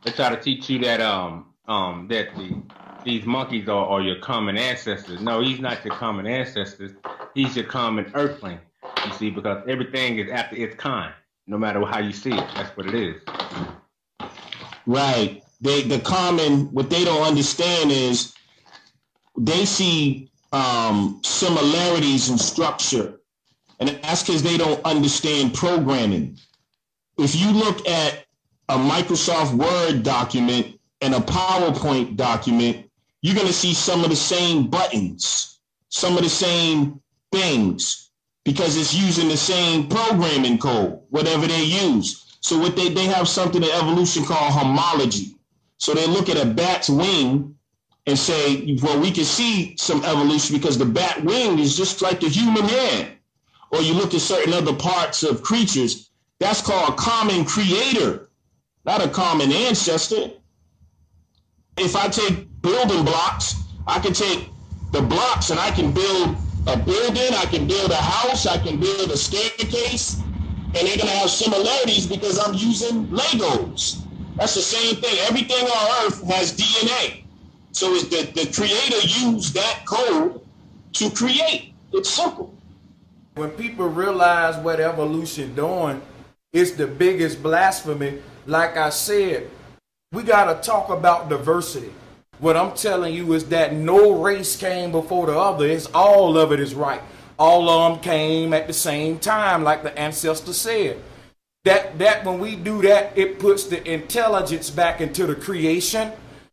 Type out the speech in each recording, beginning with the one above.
They try to teach you that these monkeys are your common ancestors. No, he's not your common ancestors. He's your common earthling. You see, because everything is after its kind, no matter how you see it. That's what it is. Right. The common, what they don't understand is they see similarities in structure, and that's because they don't understand programming. If you look at a Microsoft Word document and a PowerPoint document, you're going to see some of the same buttons, some of the same things, because it's using the same programming code, whatever they use. So what they have something in evolution called homology. So they look at a bat's wing and say, well, we can see some evolution because the bat wing is just like the human hand. Or you look at certain other parts of creatures, that's called a common creator, not a common ancestor. If I take building blocks, I can take the blocks and I can build a building, I can build a house, I can build a staircase, and they're going to have similarities because I'm using Legos. That's the same thing. Everything on Earth has DNA. So it's the creator used that code to create. It's simple. When people realize what evolution doing, it's the biggest blasphemy. Like I said, we got to talk about diversity. What I'm telling you is that no race came before the other. It's all of it is right. All of them came at the same time, like the ancestor said. That when we do that, it puts the intelligence back into the creation.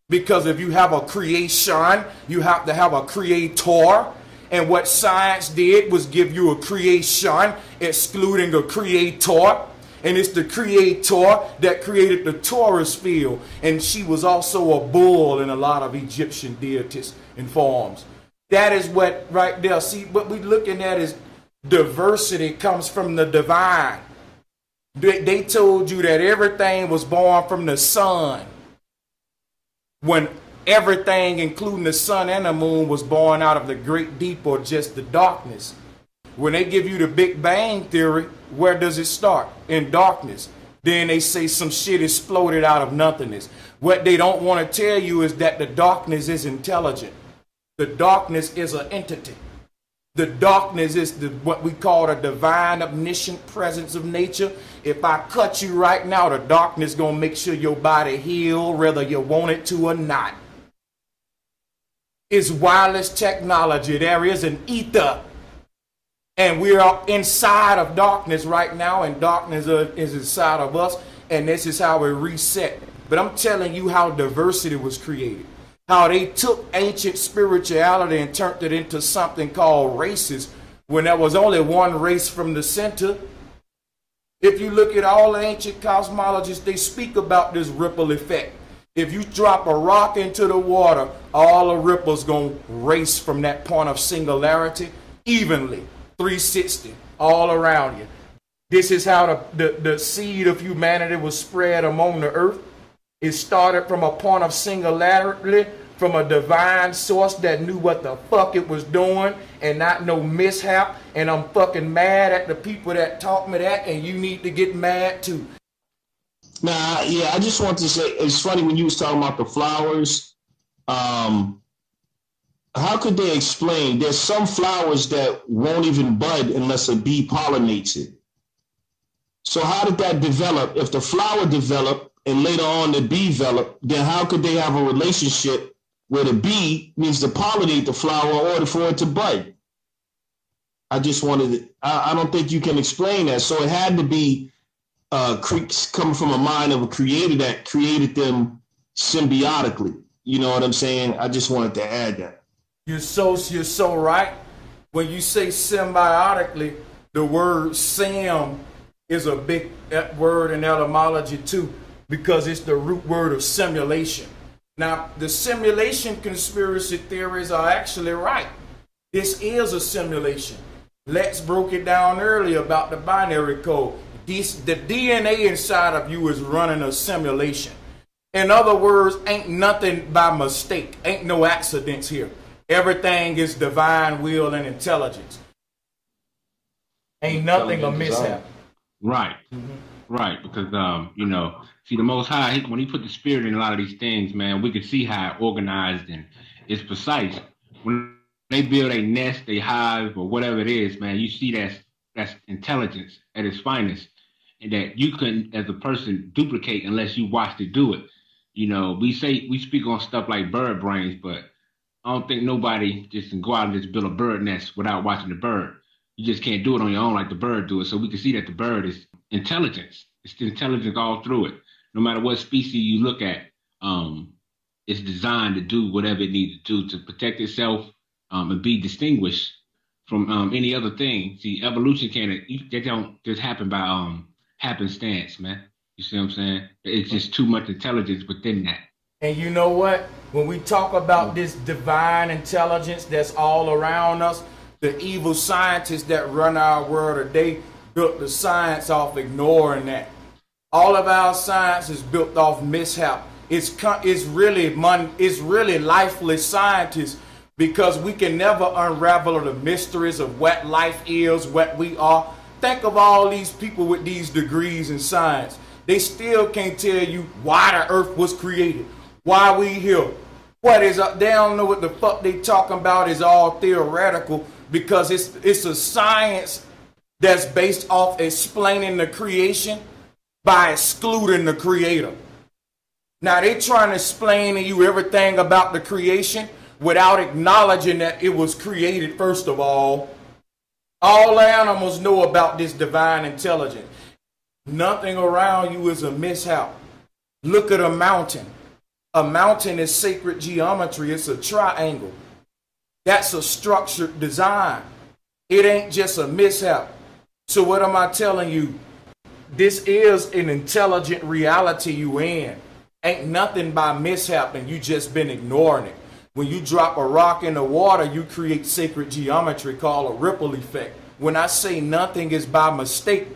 Because if you have a creation, you have to have a creator. And what science did was give you a creation, excluding a creator. And it's the creator that created the Taurus field. And she was also a bull in a lot of Egyptian deities and forms. That is what right there. See, what we're looking at is diversity comes from the divine. They told you that everything was born from the sun, when everything, including the sun and the moon, was born out of the great deep or just the darkness. When they give you the Big Bang Theory, where does it start? In darkness. Then they say some shit exploded out of nothingness. What they don't want to tell you is that the darkness is intelligent. The darkness is an entity. The darkness is what we call the divine omniscient presence of nature. If I cut you right now, the darkness going to make sure your body heal, whether you want it to or not. It's wireless technology. There is an ether. And we are inside of darkness right now, and darkness is inside of us, and this is how we reset. But I'm telling you how diversity was created. How they took ancient spirituality and turned it into something called races, when there was only one race from the center. If you look at all the ancient cosmologists, they speak about this ripple effect. If you drop a rock into the water, all the ripples going to race from that point of singularity evenly, 360, all around you. This is how the seed of humanity was spread among the earth. It started from a point of singularity, from a divine source that knew what the fuck it was doing and not no mishap. And I'm fucking mad at the people that taught me that, and you need to get mad too. Nah, yeah, I just want to say, it's funny when you was talking about the flowers. How could they explain? There's some flowers that won't even bud unless a bee pollinates it. So how did that develop? If the flower developed and later on the bee developed, then how could they have a relationship where the bee needs to pollinate the flower in order for it to bud? I just wanted to, I don't think you can explain that. So it had to be coming from a mind of a creator that created them symbiotically. You know what I'm saying? I just wanted to add that. You're so right. When you say symbiotically, the word sim is a big word in etymology too, because it's the root word of simulation. Now, the simulation conspiracy theories are actually right. This is a simulation. Lex broke it down earlier about the binary code. The DNA inside of you is running a simulation. In other words, ain't nothing by mistake. Ain't no accidents here. Everything is divine will and intelligence. Ain't nothing a mishap. Right. Right, because see, the Most High, when He put the Spirit in a lot of these things, man, we can see how it organized and it's precise. When they build a nest, a hive, or whatever it is, man, you see that's intelligence at its finest, and that you couldn't, as a person, duplicate unless you watched it do it. We speak on stuff like bird brains, but I don't think nobody just can go out and just build a bird nest without watching the bird. You just can't do it on your own like the bird do it. So we can see that the bird is intelligence. It's the intelligence all through it. No matter what species you look at, it's designed to do whatever it needs to do to protect itself and be distinguished from any other thing. See, evolution that don't just happen by happenstance, man. You see what I'm saying? It's just too much intelligence within that. And you know what? When we talk about this divine intelligence that's all around us, the evil scientists that run our world today built the science off ignoring that. All of our science is built off mishap. It's really lifeless scientists, because we can never unravel the mysteries of what life is, what we are. Think of all these people with these degrees in science. They still can't tell you why the earth was created, why we here. What is up? They don't know what the fuck they talking about. Is all theoretical, because it's a science that's based off explaining the creation by excluding the creator. Now they trying to explain to you everything about the creation without acknowledging that it was created first of all. All animals know about this divine intelligence. Nothing around you is a mishap. Look at a mountain. A mountain is sacred geometry. It's a triangle. That's a structured design. It ain't just a mishap. So what am I telling you? This is an intelligent reality you in. Ain't nothing by mishap, and you just been ignoring it. When you drop a rock in the water, you create sacred geometry called a ripple effect. When I say nothing is by mistake,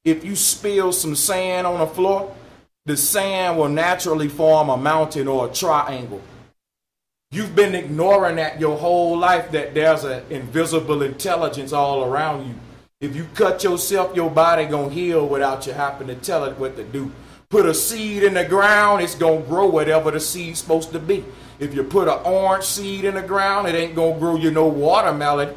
if you spill some sand on the floor, the sand will naturally form a mountain or a triangle. You've been ignoring that your whole life, that there's an invisible intelligence all around you. If you cut yourself, your body gonna heal without you having to tell it what to do. Put a seed in the ground, it's gonna grow whatever the seed's supposed to be. If you put an orange seed in the ground, it ain't gonna grow no watermelon,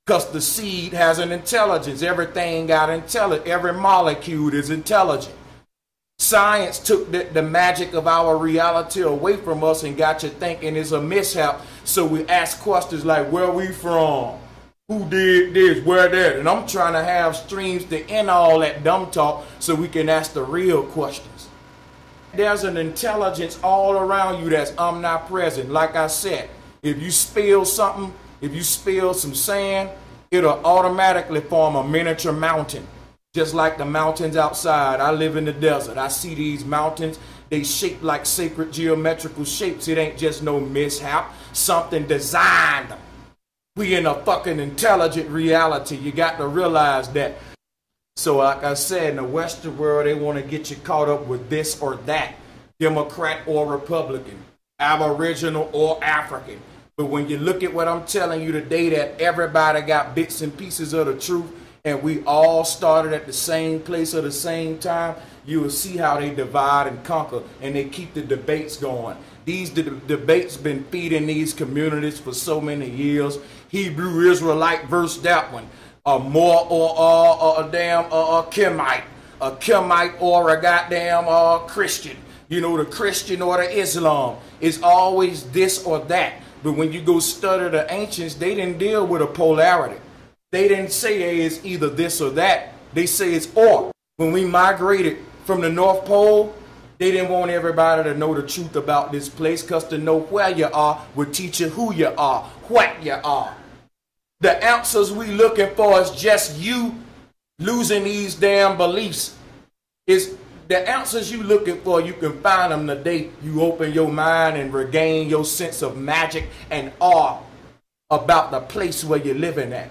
because the seed has an intelligence. Everything got intelligence. Every molecule is intelligent. Science took the magic of our reality away from us and got you thinking it's a mishap. So we ask questions like, where we from? Who did this? Where that? And I'm trying to have streams to end all that dumb talk so we can ask the real questions. There's an intelligence all around you that's omnipresent. Like I said, if you spill something, if you spill some sand, it'll automatically form a miniature mountain. Just like the mountains outside. I live in the desert. I see these mountains. They shape like sacred geometrical shapes. It ain't just no mishap. Something designed them. We in a fucking intelligent reality. You got to realize that. So like I said, in the Western world, they want to get you caught up with this or that. Democrat or Republican. Aboriginal or African. But when you look at what I'm telling you today, that everybody got bits and pieces of the truth, and we all started at the same place at the same time, you will see how they divide and conquer, and they keep the debates going. These debates been feeding these communities for so many years. Hebrew Israelite verse that one. A Moor or a damn Kemite. A Kemite or a goddamn Christian. You know, the Christian or the Islam. It's always this or that. But when you go study the ancients, they didn't deal with a polarity. They didn't say it's either this or that. They say it's or. When we migrated from the North Pole, they didn't want everybody to know the truth about this place, because to know where you are would teach you who you are, what you are. The answers we looking for is just you losing these damn beliefs. It's the answers you looking for, you can find them the day you open your mind and regain your sense of magic and awe about the place where you're living at.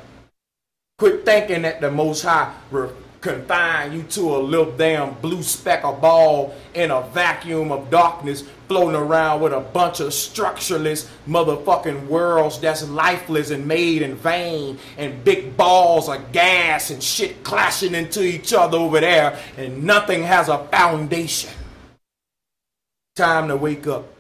Quit thinking that the Most High confine you to a little damn blue speck of ball in a vacuum of darkness, floating around with a bunch of structureless motherfucking worlds that's lifeless and made in vain, and big balls of gas and shit clashing into each other over there, and nothing has a foundation. Time to wake up.